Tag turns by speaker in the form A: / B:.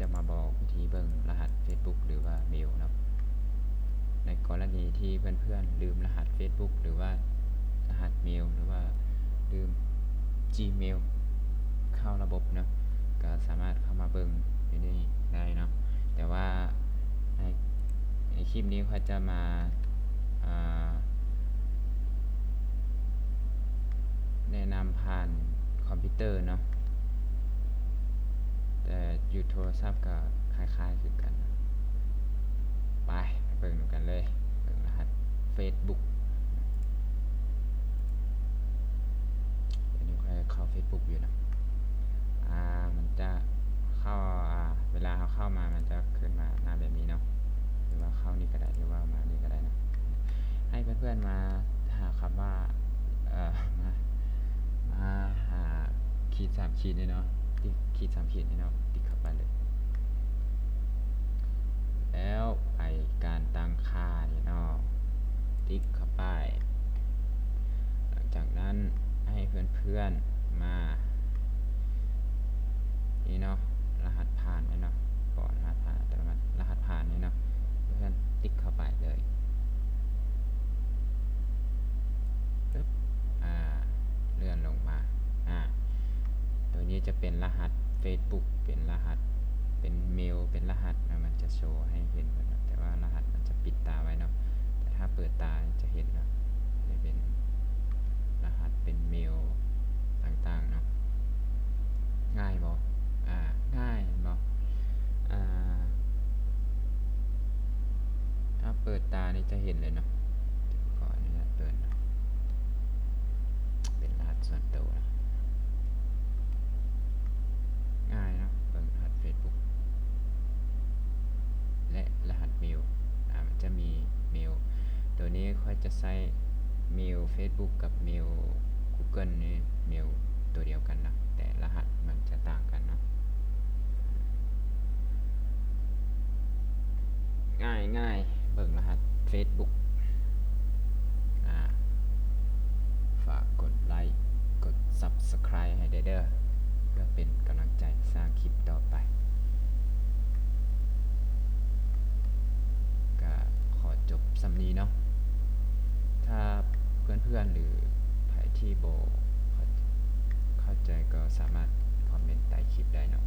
A: จะมาบอกวิธีเบิ่งรหัส Facebook หรือว่าเมลเนาะในกรณีที่เพื่อนๆลืมรหัส Facebook หรือว่ารหัสเมลหรือว่าลืม Gmail เข้าระบบเนาะก็สามารถเข้ามาเบิ่งอยู่นี่ได้เนาะแต่ว่าในคลิปนี้เขาจะมาแนะนำผ่านคอมพิวเตอร์เนาะแต่อยู่โทรศัพท์ก็คล้ายๆคือกันไปเบิ่งกันเลยเบิ่งรหัส Facebook อันนี้ค่อยเข้า Facebook อยู่นะมันจะเข้าเวลาเขาเข้ามามันจะขึ้นมาหน้าแบบนี้เนาะหรือว่าเข้านี่ก็ได้หรือว่ามานี่ก็ได้นะให้เพื่อนๆมาหาคำว่ามาหาขีด3ขีดนี่เนาะติ๊กขีด3ขีดนี่เนาะติ๊กเข้าไปเลยแล้วไปการตั้งค่านี่เนาะติ๊กเข้าไปหลังจากนั้นให้เพื่อนๆมานี่เนาะรหัสผ่านนี่เนาะก่อนรหัสผ่านอัตโนมัติรหัสผ่านนี่เนาะเพื่อนติ๊กเข้าไปเลยปึ๊บเลื่อนลงมาตัวนี้จะเป็นรหัส Facebook เป็นรหัสเป็นเมลเป็นรหัสนะมันจะโชว์ให้เห็นนะแต่ว่ารหัสมันจะปิดตาไว้เนาะแต่ถ้าเปิดตาจะเห็นนะจะเป็นรหัสเป็นเมลต่างๆเนาะง่ายบ่ง่ายบ่ถ้าเปิดตานี่จะเห็นเลยเนาะขออนุญาตเปิดนะเป็นรหัสส่วนตัวนะง่ายเนาะเปิดรหัส Facebook และรหัสเมลมันจะมีเมลตัวนี้ค่อยจะใช้เมล Facebook กับเมล Google นี่เมลตัวเดียวกันนะแต่รหัสมันจะต่างกันเนาะง่ายเบิ่งรหัส Facebook ฝากกดไลค์กด Subscribe ให้เด้อเพื่อเป็นกำลังใจสร้างคลิปต่อไปก็ขอจบสำนีเนาะถ้าเพื่อนๆหรือใครที่โบเข้าใจก็สามารถคอมเมนต์ใต้คลิปได้เนาะ